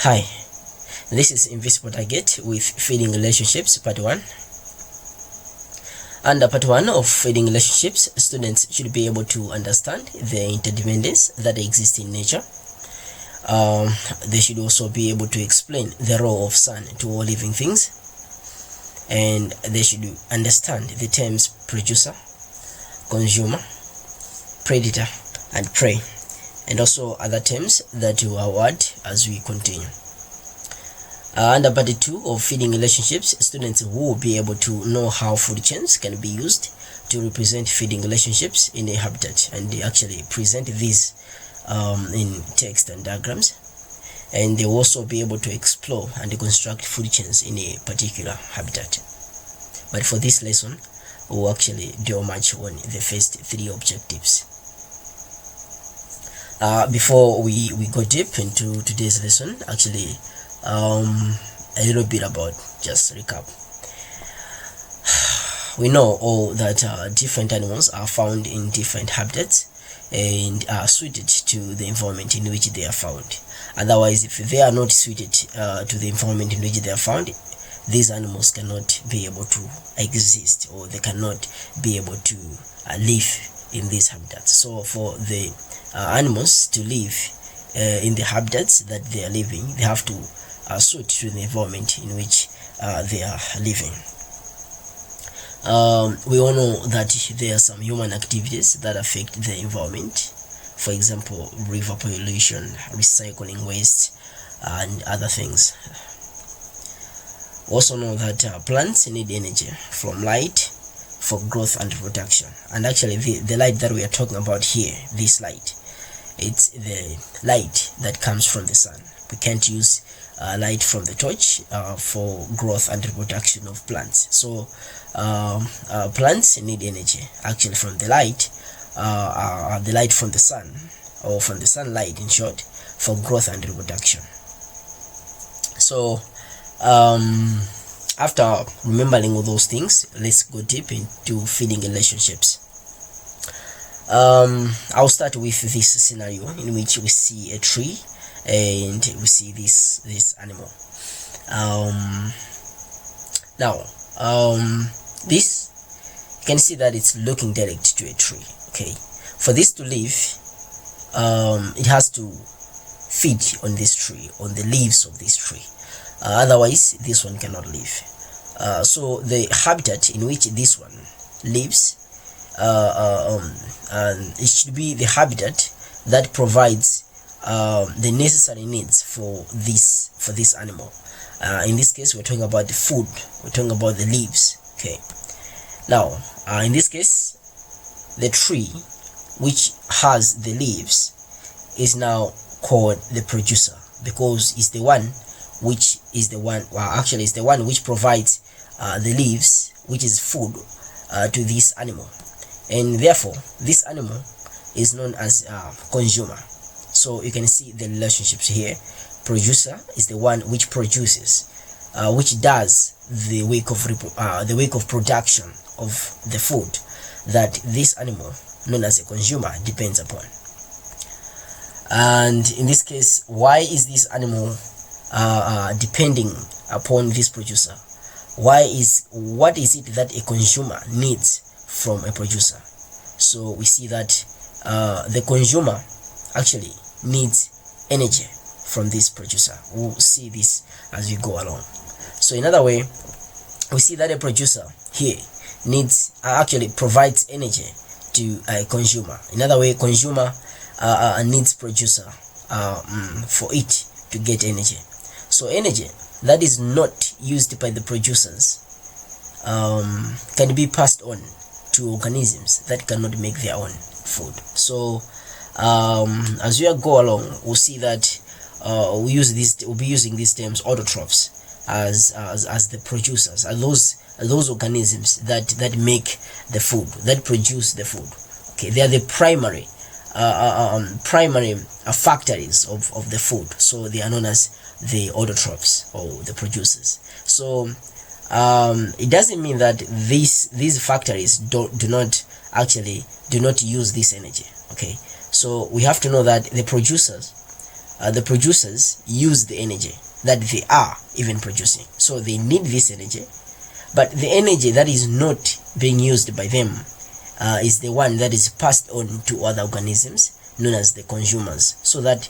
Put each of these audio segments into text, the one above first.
Hi, this is Invisible Target with Feeding Relationships Part 1. Under Part 1 of Feeding Relationships, students should be able to understand the interdependence that exists in nature. They should also be able to explain the role of sun to all living things. And they should understand the terms producer, consumer, predator, and prey, and also other terms that you will add as we continue. Under Part 2 of Feeding Relationships, students will be able to know how food chains can be used to represent feeding relationships in a habitat, and they actually present these in text and diagrams. And they will also be able to explore and construct food chains in a particular habitat. But for this lesson, we'll actually do much on the first three objectives. Before we go deep into today's lesson, actually a little bit about just recap. We know all that different animals are found in different habitats and are suited to the environment in which they are found. Otherwise, if they are not suited to the environment in which they are found, these animals cannot be able to exist, or they cannot be able to live in these habitats. So for the animals to live in the habitats that they are living, they have to suit to the environment in which they are living. We all know that there are some human activities that affect the environment. For example, river pollution, recycling waste, and other things. We also know that plants need energy from light for growth and reproduction. And actually the light that we are talking about here, this light, it's the light that comes from the sun. We can't use light from the torch for growth and reproduction of plants. So plants need energy actually from the light from the sun, or from the sunlight in short, for growth and reproduction. So after remembering all those things, let's go deep into feeding relationships. I'll start with this scenario in which we see a tree and we see this animal. This, you can see that it's looking direct to a tree. Okay, for this to live, it has to feed on this tree, on the leaves of this tree. Otherwise, this one cannot live. So the habitat in which this one lives, it should be the habitat that provides the necessary needs for this animal. In this case, we're talking about the food. We're talking about the leaves. Okay. Now, in this case, the tree which has the leaves is now called the producer, because it's the one which is the one. Actually, it's the one which provides the leaves, which is food to this animal, and therefore this animal is known as consumer. So you can see the relationships here. Producer is the one which produces, which does the work of production of the food that this animal, known as a consumer, depends upon. And in this case, why is this animal depending upon this producer? What is it that a consumer needs from a producer? So we see that the consumer actually needs energy from this producer. We'll see this as we go along. So in other way, we see that a producer here actually provides energy to a consumer. In other way, consumer needs producer for it to get energy. So energy that is not used by the producers can be passed on to organisms that cannot make their own food. So as we go along, we'll see that we'll be using these terms autotrophs as the producers, as those organisms that make the food, that produce the food. Okay, they are the primary factories of the food. So they are known as the autotrophs, or the producers. So it doesn't mean that these factories do not use this energy. Okay, so we have to know that the producers the producers use the energy that they are even producing. So they need this energy, but the energy that is not being used by them is the one that is passed on to other organisms known as the consumers, so that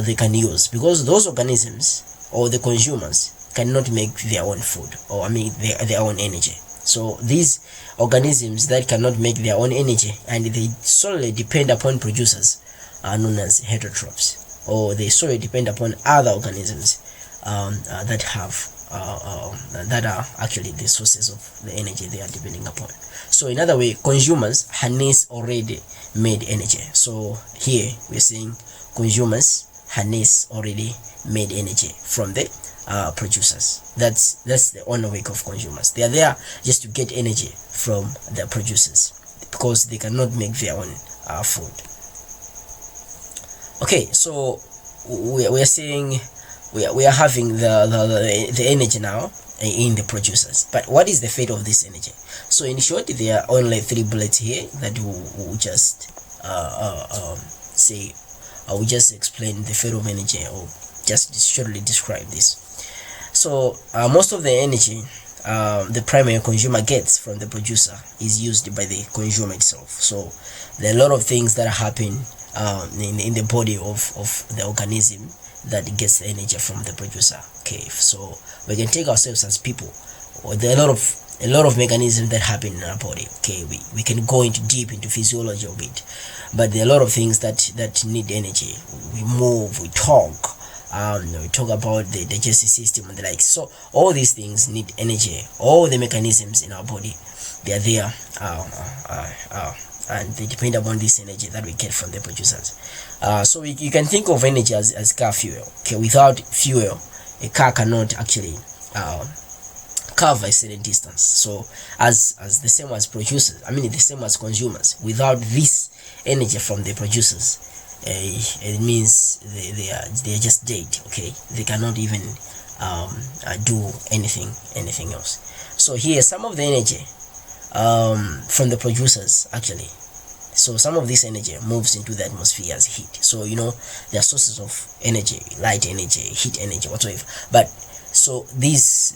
they can use, because those organisms or the consumers cannot make their own food, or I mean their own energy. So these organisms that cannot make their own energy and they solely depend upon producers are known as heterotrophs, or they solely depend upon other organisms that have that are actually the sources of the energy they are depending upon. So in other way, consumers harness already made energy. So here we're saying consumers harness already made energy from the producers. That's the only work of consumers. They are there just to get energy from the producers, because they cannot make their own food. Okay, so we are saying we are having the energy now in the producers, but what is the fate of this energy? So in short, there are only 3 bullets here that we just say. I will just explain the fate of energy, or just shortly describe this. So most of the energy the primary consumer gets from the producer is used by the consumer itself. So there are a lot of things that happen in the body of the organism that gets the energy from the producer. Okay, so we can take ourselves as people, or there are a lot of mechanisms that happen in our body. Okay, we can go deep into physiology of it, but there are a lot of things that need energy. We move, we talk, we talk about the digestive system and the like. So all these things need energy. All the mechanisms in our body, they are there, and they depend upon this energy that we get from the producers. So you can think of energy as car fuel. Okay, without fuel, a car cannot actually cover a certain distance. So as the same as producers, I mean the same as consumers, without this energy from the producers, it means they are just dead. Okay, they cannot even do anything else. So here some of the energy from the producers actually, so some of this energy moves into the atmosphere as heat. So there are sources of energy, light energy, heat energy, whatsoever. But so these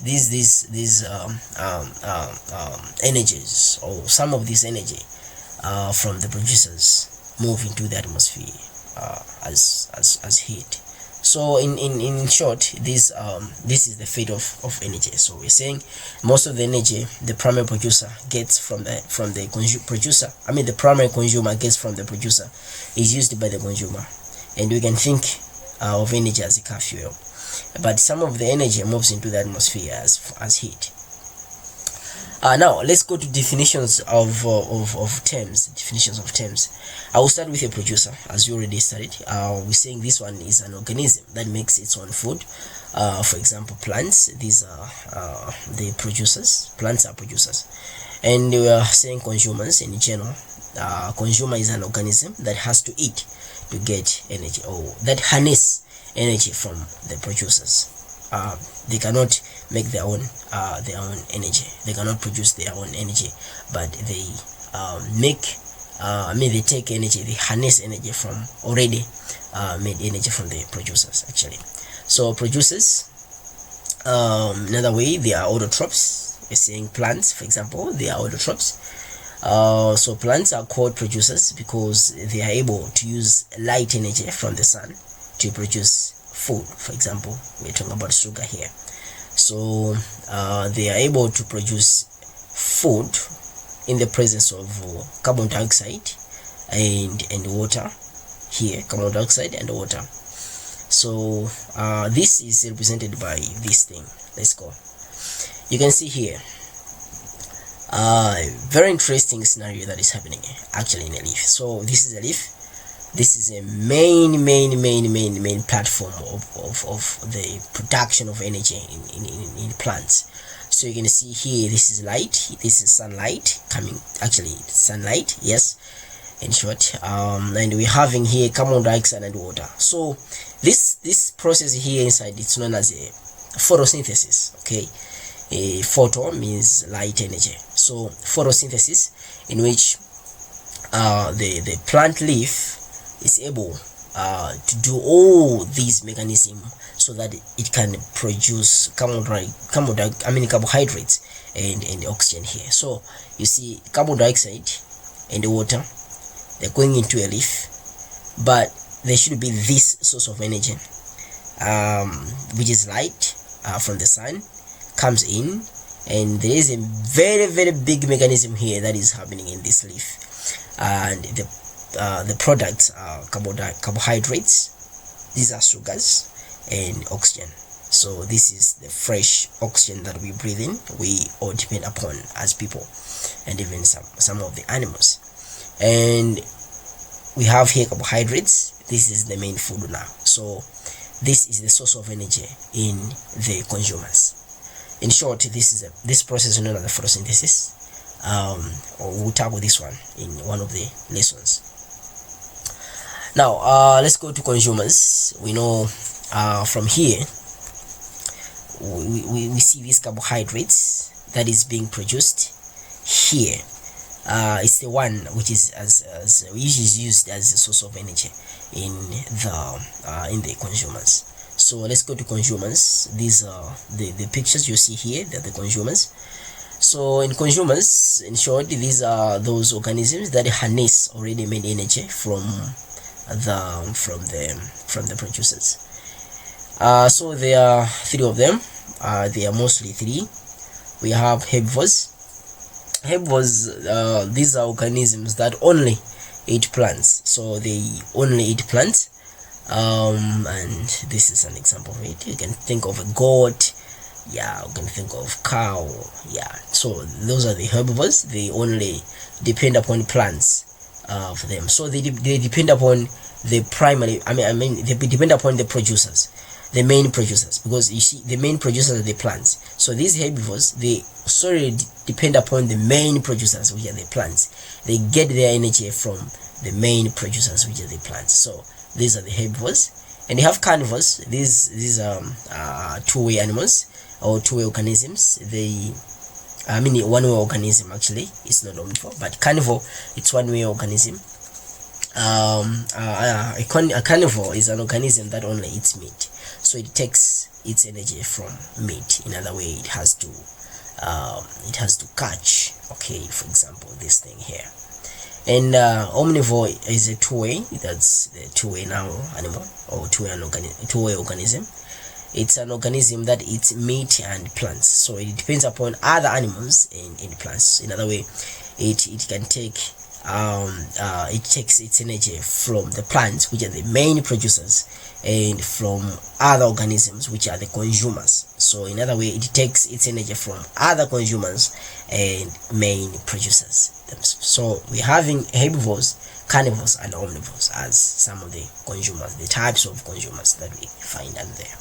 energies, or some of this energy from the producers, move into the atmosphere as heat. So in short, this is the fate of energy. So we're saying most of the energy the primary producer gets from the producer, I mean the primary consumer gets from the producer, is used by the consumer, and we can think of energy as a car fuel. But some of the energy moves into the atmosphere as heat. Now let's go to definitions of terms. Definitions of terms. I will start with a producer, as you already studied. We're saying this one is an organism that makes its own food. For example, plants. These are the producers. Plants are producers, and we are saying consumers in general. Consumer is an organism that has to eat to get energy, or that harness energy from the producers. They cannot make their own energy. They cannot produce their own energy, but they they take energy, they harness energy from already made energy from the producers actually. So producers, another way, they are autotrophs. We're saying plants, for example, they are autotrophs. So plants are called producers because they are able to use light energy from the sun to produce food. For example, we're talking about sugar here. So they are able to produce food in the presence of carbon dioxide and water. Here, carbon dioxide and water. So this is represented by this thing. Let's go. You can see here very interesting scenario that is happening actually in a leaf. So this is a leaf. This is a main platform of the production of energy in plants. So you can see here, this is light, this is sunlight coming, actually sunlight, yes, in short, and we're having here carbon dioxide and water. So this process here inside, it's known as a photosynthesis. Okay, a photo means light energy, so photosynthesis, in which the plant leaf is able to do all these mechanisms so that it can produce carbohydrates and oxygen here. So you see carbon dioxide and the water, they're going into a leaf, but there should be this source of energy, which is light from the sun, comes in, and there is a very, very big mechanism here that is happening in this leaf, and the products are carbohydrates, these are sugars, and oxygen. So this is the fresh oxygen that we breathe in, we all depend upon as people, and even some of the animals. And we have here carbohydrates. This is the main food now. So this is the source of energy in the consumers. In short, this process is known as the photosynthesis. Or we'll tackle this one in one of the lessons. Now let's go to consumers. We know from here we see these carbohydrates that is being produced here. It's the one which is which is used as a source of energy in the consumers. So let's go to consumers. These are the pictures you see here. They're the consumers. So in consumers, in short, these are those organisms that harness already made energy from the producers. So there are three of them. They are mostly three. We have herbivores. Herbivores, these are organisms that only eat plants. So they only eat plants. And this is an example of it. You can think of a goat. Yeah, you can think of cow. Yeah, so those are the herbivores. They only depend upon plants for them. So they depend upon the primary. They depend upon the producers, the main producers, because you see the main producers are the plants. So these herbivores, they solely depend upon the main producers, which are the plants. They get their energy from the main producers, which are the plants. So these are the herbivores. And you have carnivores. These are two-way animals or two-way organisms. One-way organism actually. It's not omnivore, but carnivore, it's one-way organism. A carnivore is an organism that only eats meat. So it takes its energy from meat. In other way, it has to catch. Okay, for example, this thing here. And omnivore is a two-way. That's the two-way animal or two-way organism. It's an organism that eats meat and plants. So it depends upon other animals and plants. In other way, it can take it takes its energy from the plants, which are the main producers, and from other organisms, which are the consumers. So in other way, it takes its energy from other consumers and main producers. So we're having herbivores, carnivores, and omnivores as some of the consumers, the types of consumers that we find out there.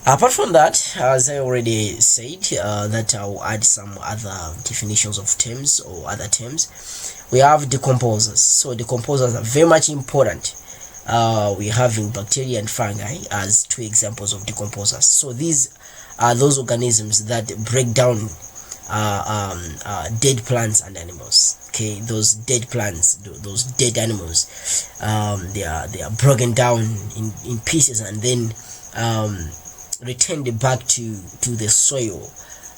Apart from that, as I already said, that I'll add some other definitions of terms or other terms. We have decomposers. So decomposers are very much important. We're having bacteria and fungi as two examples of decomposers. So these are those organisms that break down dead plants and animals. Okay, those dead plants, those dead animals, they are broken down in pieces and then returned back to the soil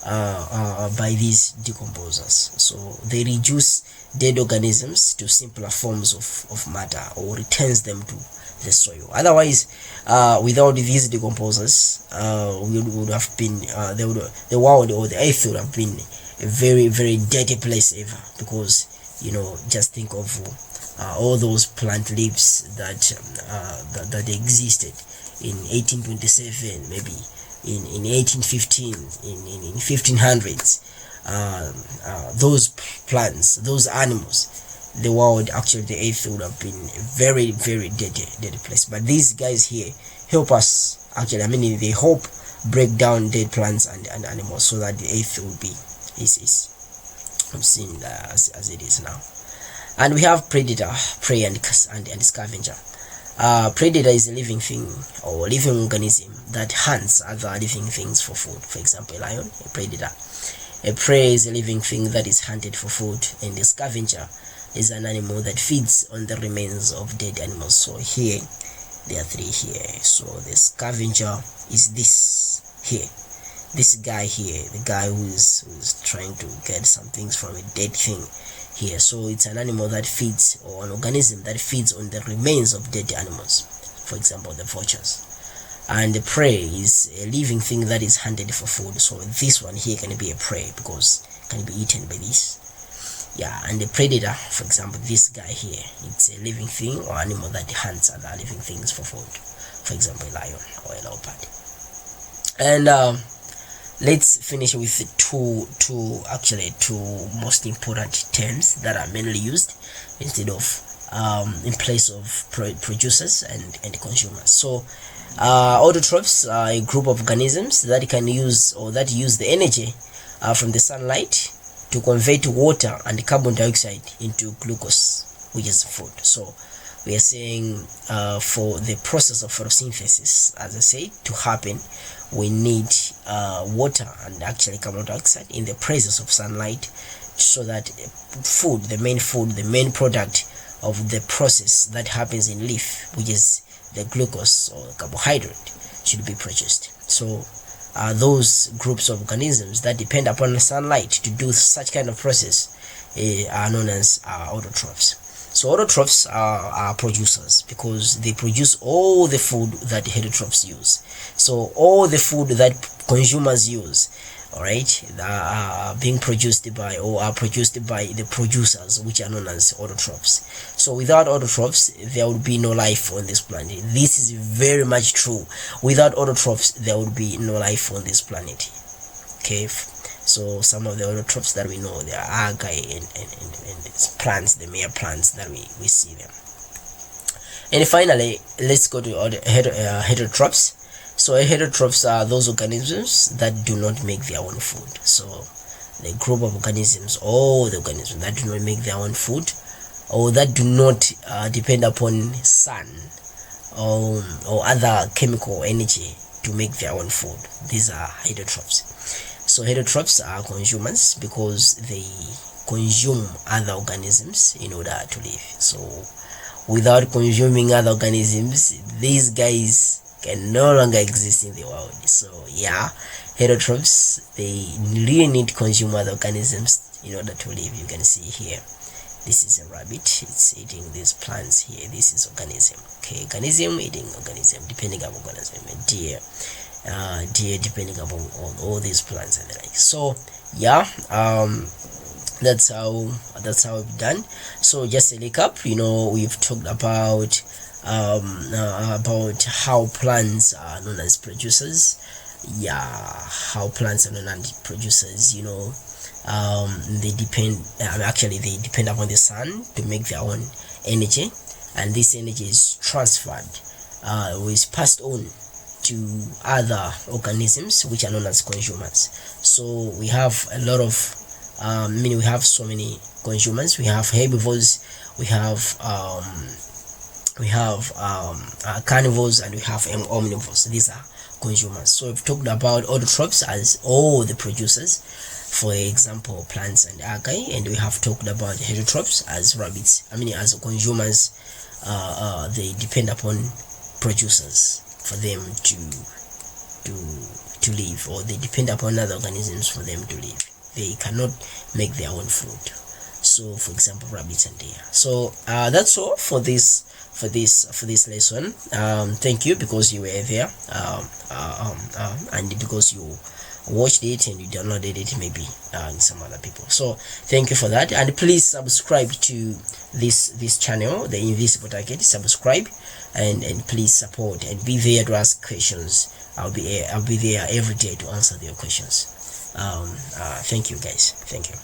by these decomposers. So they reduce dead organisms to simpler forms of matter or returns them to the soil. Otherwise, without these decomposers, we would have been the world or the earth would have been a very, very dirty place ever, because just think of all those plant leaves that existed in 1827, maybe in 1815, in 1500s. Those plants, those animals, the world, actually the earth would have been a very, very dirty place. But these guys here help us, actually, they help break down dead plants and animals so that the earth will be is seen as it is now. And we have predator, prey, and scavenger. Predator is a living thing or living organism that hunts other living things for food. For example, a lion, a predator. A prey is a living thing that is hunted for food, and a scavenger is an animal that feeds on the remains of dead animals. So here there are 3 here. So the scavenger is this here, this guy here, the guy who's trying to get some things from a dead thing here. So it's an animal that feeds, or an organism that feeds on the remains of dead animals, for example the vultures. And the prey is a living thing that is hunted for food. So this one here can be a prey because it can be eaten by this. Yeah, and the predator, for example this guy here, it's a living thing or animal that hunts other living things for food, for example a lion or a leopard. And let's finish with two most important terms that are mainly used instead of in place of producers and consumers. So autotrophs are a group of organisms that can use, or that use the energy from the sunlight to convert water and carbon dioxide into glucose, which is food. So we are saying for the process of photosynthesis, as I said, to happen, we need water and actually carbon dioxide in the presence of sunlight, so that food, the main product of the process that happens in leaf, which is the glucose or carbohydrate, should be produced. So those groups of organisms that depend upon the sunlight to do such kind of process are known as autotrophs. So autotrophs are producers because they produce all the food that heterotrophs use. So all the food that consumers use, all right, are being produced by, or are produced by the producers, which are known as autotrophs. So without autotrophs, there would be no life on this planet. This is very much true. Without autotrophs, there would be no life on this planet. Okay, so some of the autotrophs that we know, they are algae and plants, the mere plants that we see them. And finally, let's go to heterotrophs. So heterotrophs are those organisms that do not make their own food. So the group of organisms, all the organisms that do not make their own food, or that do not depend upon sun or other chemical energy to make their own food. These are heterotrophs. So heterotrophs are consumers because they consume other organisms in order to live. So without consuming other organisms, these guys can no longer exist in the world. So yeah, heterotrophs, they really need to consume other organisms in order to live. You can see here, this is a rabbit, it's eating these plants here. This is organism. Okay, organism eating organism, depending upon organism. Deer depending upon all these plants and the like. So yeah, that's how we've done. So just a recap, we've talked about how plants are known as producers. Yeah, how plants are known as producers. They depend upon the sun to make their own energy, and this energy is transferred, or is passed on to other organisms, which are known as consumers. So we have a lot of we have so many consumers. We have herbivores, we have carnivores, and we have omnivores. These are consumers. So we've talked about autotrophs as all the producers, for example plants and algae, and we have talked about heterotrophs as rabbits, as consumers. They depend upon producers for them to live, or they depend upon other organisms for them to live. They cannot make their own food. So for example rabbits and deer. So that's all for this lesson. Thank you because you were there, and because you watched it and you downloaded it, maybe some other people. So thank you for that, and please subscribe to this channel, the Invisible Target. Subscribe and please support and be there to ask questions. I'll be there every day to answer your questions. Thank you guys. Thank you.